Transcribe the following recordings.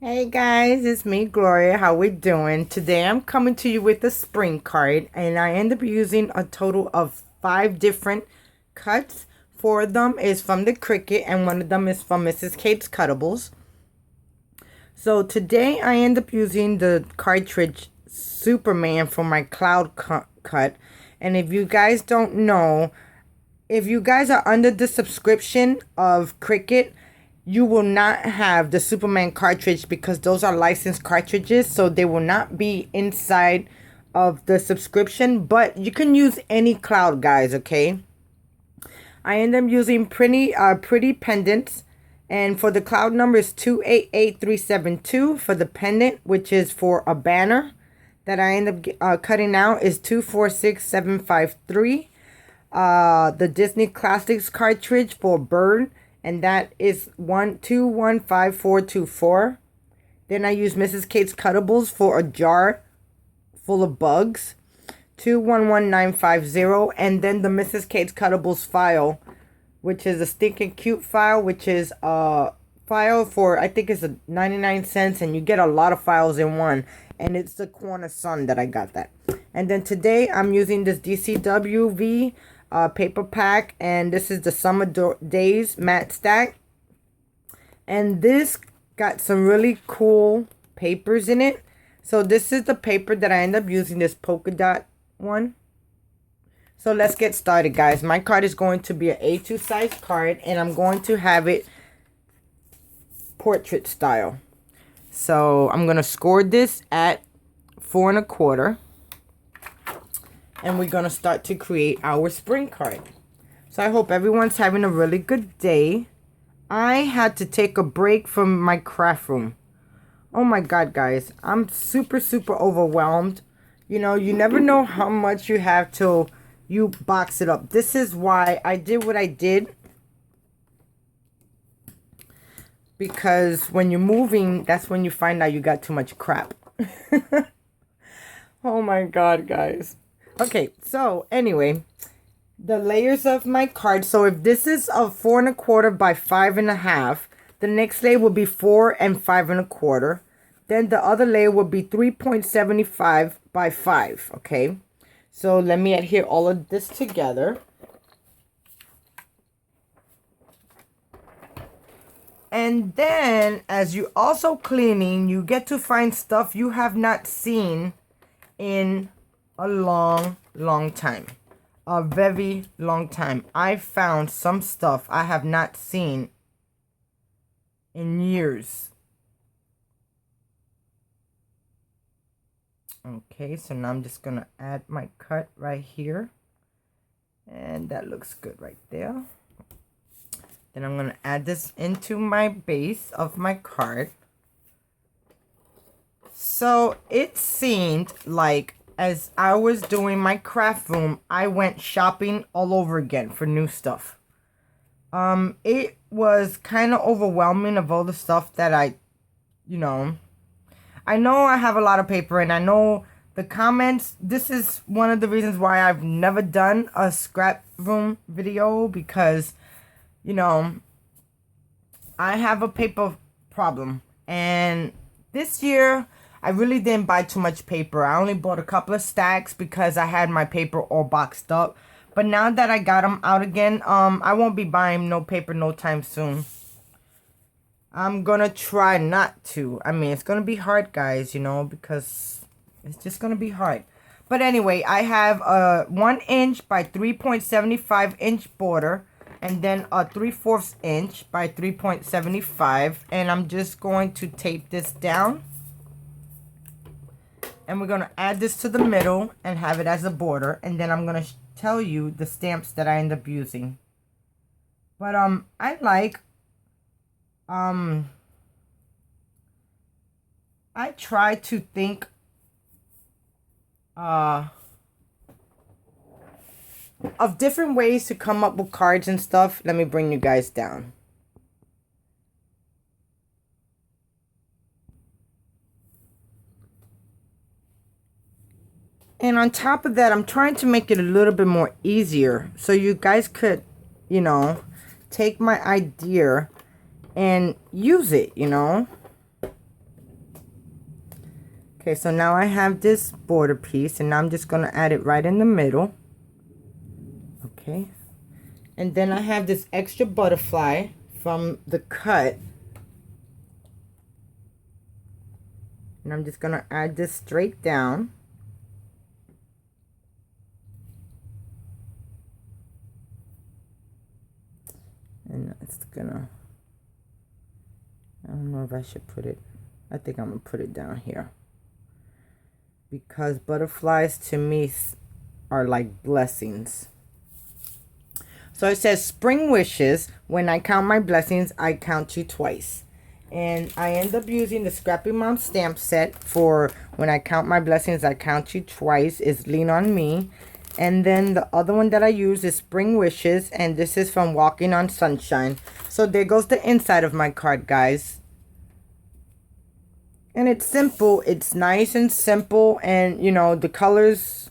Hey guys, it's me, Gloria. How we doing? Today I'm coming to you with a spring card, and I end up using a total of 5 different cuts. 4 of them is from the Cricut, and 1 of them is from Mrs. Kate's Cuttables. So today I end up using the cartridge Superman for my cloud cut. And if you guys don't know, if you guys are under the subscription of Cricut, you will not have the Superman cartridge because those are licensed cartridges, so they will not be inside of the subscription. But you can use any cloud, guys. Okay, I end up using pretty pendants, and for the cloud number is 288372. For the pendant, which is for a banner that I end up cutting out, is 246753. The Disney Classics cartridge for bird, and that is 125424. Then I use Mrs. Kate's Cuttables for a jar full of bugs, 211950. And then the Mrs. Kate's Cuttables file, which is a stinking cute file, which is a file for, I think it's a 99 cents, and you get a lot of files in one. And it's the Corner Sun that I got that. And then today I'm using this DCWV paper pack, and this is the Summer Days matte stack, and this got some really cool papers in it. So this is the paper that I end up using, this polka dot one. So let's get started, guys. My card is going to be an A2 size card, and I'm going to have it portrait style. So I'm going to score this at 4 1/4. And we're going to start to create our spring card. So I hope everyone's having a really good day. I had to take a break from my craft room. Oh my God, guys. I'm super overwhelmed. You know, you never know how much you have till you box it up. This is why I did what I did. Because when you're moving, that's when you find out you got too much crap. Oh my God, guys. Okay, so anyway, the layers of my card. So if this is a 4 1/4 by 5 1/2, the next layer will be 4 and 5 1/4. Then the other layer will be 3.75 by 5. Okay, so let me adhere all of this together. And then as you also cleaning, you get to find stuff you have not seen in a long time. A very long time. I found some stuff I have not seen in years. Okay, so now I'm just gonna add my cut right here, and that looks good right there. Then I'm gonna add this into my base of my card. So it seemed like as I was doing my craft room, I went shopping all over again for new stuff. It was kind of overwhelming of all the stuff that I know I have a lot of paper, and I know the comments. This is one of the reasons why I've never done a scrap room video, because, I have a paper problem. And this year, I really didn't buy too much paper. I only bought a couple of stacks because I had my paper all boxed up. But now that I got them out again, I won't be buying no paper no time soon. I'm gonna try not to. I mean, it's gonna be hard, guys, because it's just gonna be hard. But anyway, I have a 1 inch by 3.75 inch border, and then a 3/4 inch by 3.75. And I'm just going to tape this down. And we're going to add this to the middle and have it as a border. And then I'm going to tell you the stamps that I end up using. But I try to think of different ways to come up with cards and stuff. Let me bring you guys down. And on top of that, I'm trying to make it a little bit more easier, so you guys could, take my idea and use it, Okay, so now I have this border piece, and I'm just going to add it right in the middle. Okay. And then I have this extra butterfly from the cut. And I'm just going to add this straight down. And it's gonna, I don't know if I should put it, I think I'm gonna put it down here. Because butterflies to me are like blessings. So it says, spring wishes. When I count my blessings, I count you twice. And I end up using the Scrappy Mom stamp set for when I count my blessings, I count you twice. Is Lean on Me. And then the other one that I use is Spring Wishes. And this is from Walking on Sunshine. So there goes the inside of my card, guys. And it's simple. It's nice and simple. And, you know, the colors,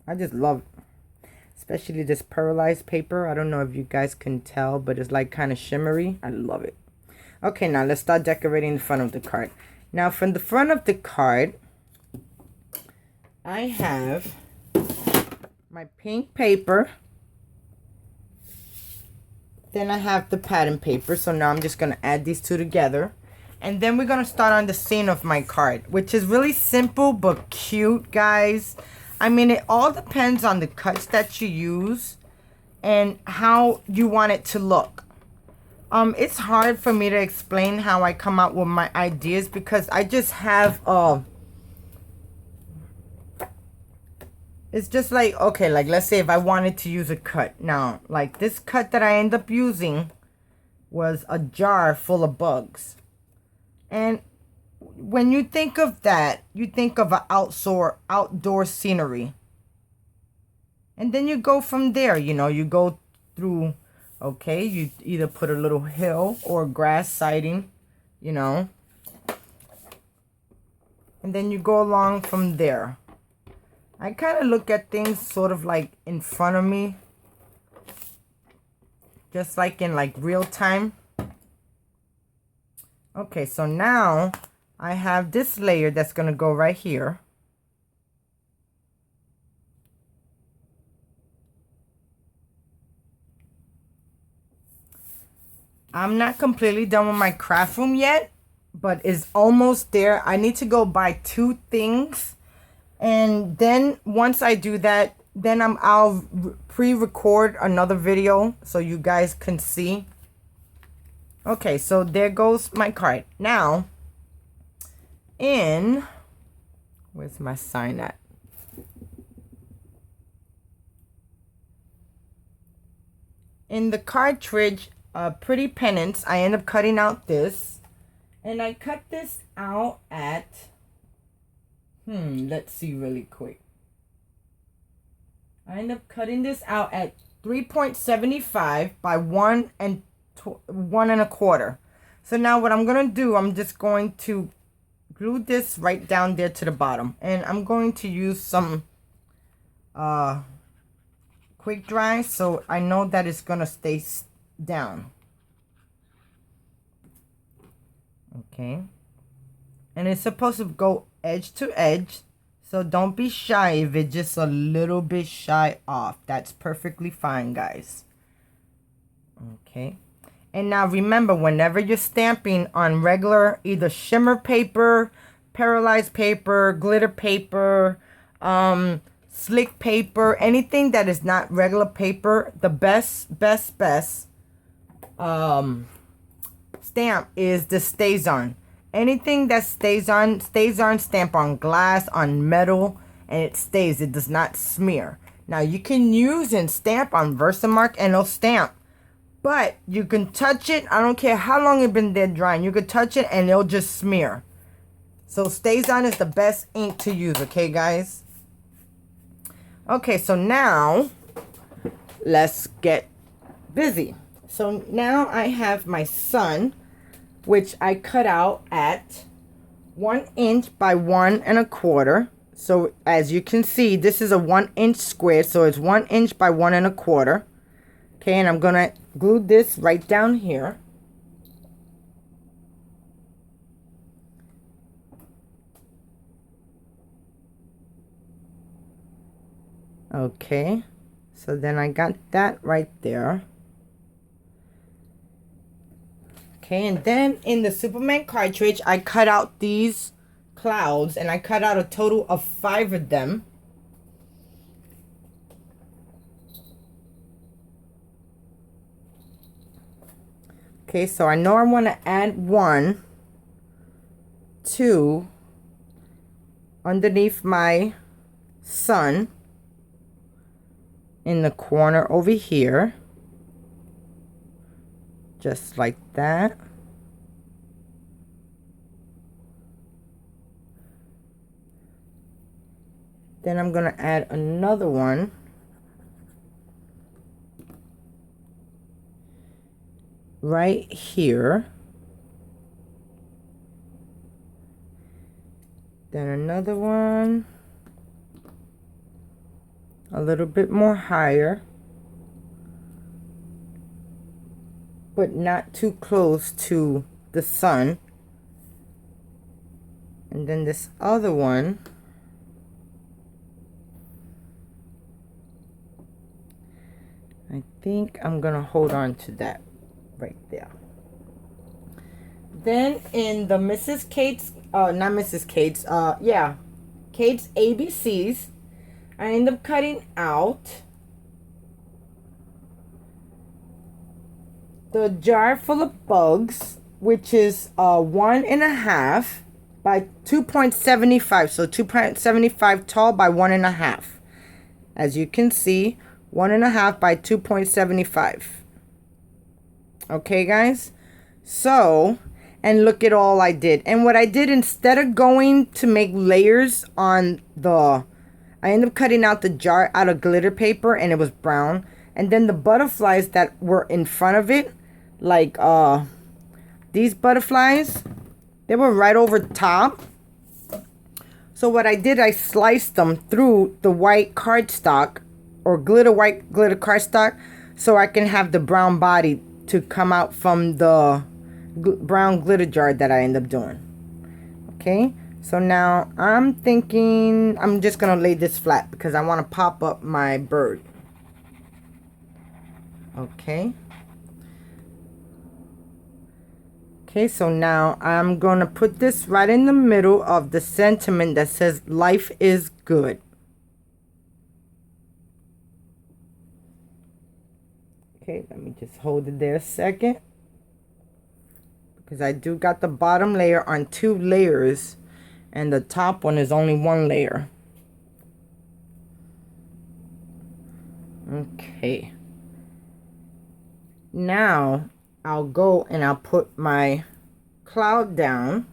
I just love it. Especially this pearlized paper. I don't know if you guys can tell, but it's like kind of shimmery. I love it. Okay, now let's start decorating the front of the card. Now, from the front of the card, I have my pink paper. Then I have the pattern paper. So now I'm just going to add these two together. And then we're going to start on the scene of my card, which is really simple but cute, guys. I mean, it all depends on the cuts that you use and how you want it to look. It's hard for me to explain how I come out with my ideas because I just have it's just like, okay, like let's say if I wanted to use a cut. Now, like this cut that I end up using was a jar full of bugs. And when you think of that, you think of an outdoor scenery. And then you go from there, you know, you go through, okay, you either put a little hill or grass siding, you know. And then you go along from there. I kind of look at things sort of like in front of me. Just like in like real time. Okay, so now I have this layer that's going to go right here. I'm not completely done with my craft room yet, but it's almost there. I need to go buy 2 things. And then once I do that, then I'll pre-record another video so you guys can see. Okay, so there goes my card. Now, where's my sign at? In the cartridge, Pretty Penance, I end up cutting out this. And I cut this out at, let's see really quick. I end up cutting this out at 3.75 by 1 1.25. So now what I'm going to do, I'm just going to glue this right down there to the bottom. And I'm going to use some quick dry so I know that it's going to stay down. Okay. And it's supposed to go edge to edge. So don't be shy if it's just a little bit shy off. That's perfectly fine, guys. Okay. And now remember, whenever you're stamping on regular, either shimmer paper, pearlized paper, glitter paper, slick paper, anything that is not regular paper, the best stamp is the Stays On. Anything that stays on, stamp on glass, on metal, and it stays. It does not smear. Now, you can use and stamp on Versamark and it'll stamp. But you can touch it. I don't care how long it's been there drying. You can touch it and it'll just smear. So Stays On is the best ink to use. Okay, guys? Okay, so now let's get busy. So now I have my sun, which I cut out at 1 inch by 1 1/4. So as you can see, this is a 1 inch square. So it's 1 inch by 1 1/4. Okay, and I'm gonna glue this right down here. Okay, so then I got that right there. Okay, and then in the Superman cartridge, I cut out these clouds, and I cut out a total of 5 of them. Okay, so I know I want to add 1, 2 underneath my sun in the corner over here, just like that. Then I'm going to add another one right here. Then another one a little bit more higher, but not too close to the sun. And then this other one, I think I'm gonna hold on to that right there. Then in the Mrs. Kate's, not Mrs. Kate's, yeah, Kate's ABCs, I end up cutting out the jar full of bugs, which is 1.5 by 2.75. So 2.75 tall by 1.5. As you can see, 1.5 by 2.75. Okay, guys? So, and look at all I did. And what I did, instead of going to make layers on the, I ended up cutting out the jar out of glitter paper, and it was brown. And then the butterflies that were in front of it, like these butterflies, they were right over top. So what I did, I sliced them through the white cardstock, or white glitter cardstock, so I can have the brown body to come out from the brown glitter jar that I end up doing. Okay, so now I'm thinking I'm just gonna lay this flat because I want to pop up my bird. Okay. Okay, so now I'm going to put this right in the middle of the sentiment that says life is good. Okay, let me just hold it there a second, because I do got the bottom layer on 2 layers and the top one is only 1 layer. Okay. Now I'll go and I'll put my cloud down,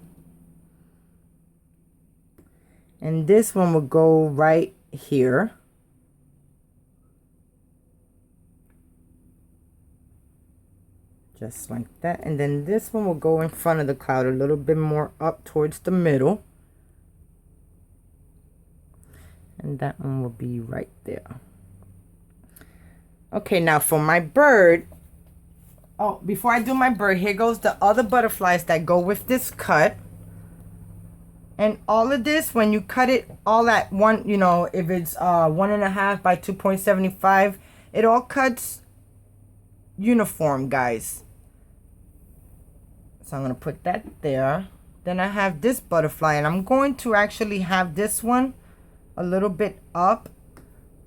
and this one will go right here. Just like that. And then this one will go in front of the cloud a little bit more up towards the middle. And that one will be right there. Okay, now for my bird. Oh, before I do my bird, here goes the other butterflies that go with this cut. And all of this, when you cut it all at one, you know, if it's 1.5 by 2.75, it all cuts uniform, guys. So I'm going to put that there. Then I have this butterfly, and I'm going to actually have this one a little bit up,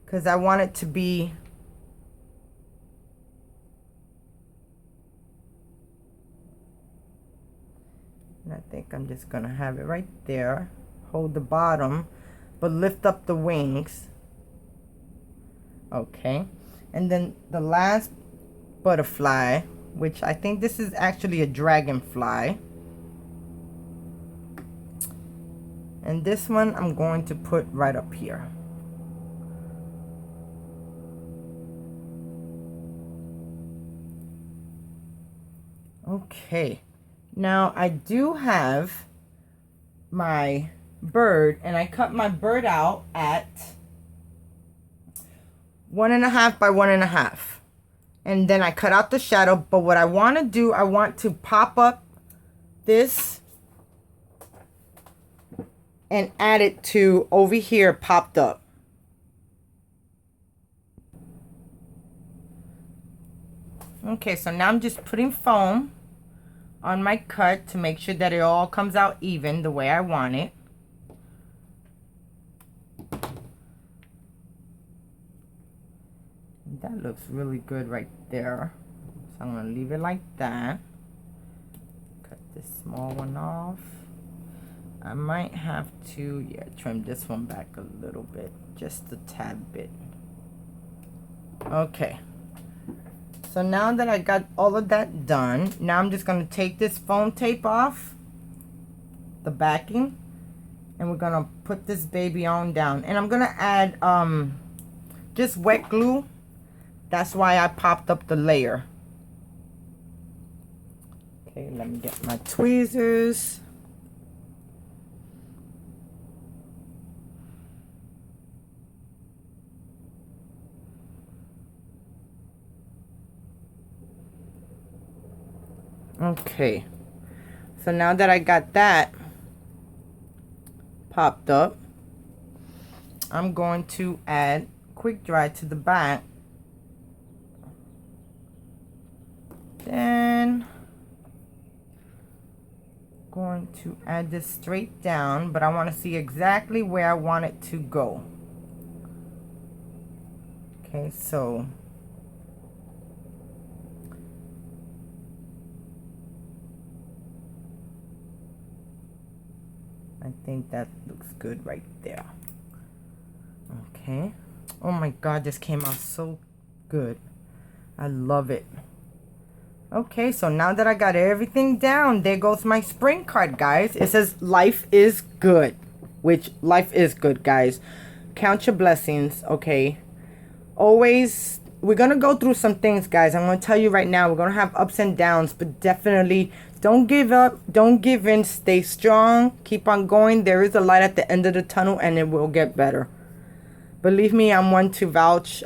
because I want it to be and I think I'm just gonna have it right there. Hold the bottom, but lift up the wings. Okay, and then the last butterfly, which I think this is actually a dragonfly, and this one I'm going to put right up here. Okay, now I do have my bird, and I cut my bird out at 1.5 by 1.5, and then I cut out the shadow. But what I want to do, I want to pop up this and add it to over here popped up. Okay, so now I'm just putting foam on my cut to make sure that it all comes out even the way I want it. That looks really good right there. So I'm going to leave it like that. Cut this small one off. I might have to, trim this one back a little bit. Just a tad bit. Okay. So now that I got all of that done, now I'm just going to take this foam tape off, the backing, and we're going to put this baby on down. And I'm going to add just wet glue. That's why I popped up the layer. Okay, let me get my tweezers. Okay, so now that I got that popped up, I'm going to add quick dry to the back. Then going to add this straight down, but I want to see exactly where I want it to go. Okay, so I think that looks good right there. Okay. Oh my God, this came out so good. I love it. Okay, so now that I got everything down, there goes my spring card, guys. It says life is good, which life is good, guys. Count your blessings, okay? Always, we're going to go through some things, guys. I'm going to tell you right now, we're going to have ups and downs, but definitely don't give up. Don't give in. Stay strong. Keep on going. There is a light at the end of the tunnel, and it will get better. Believe me, I'm one to vouch.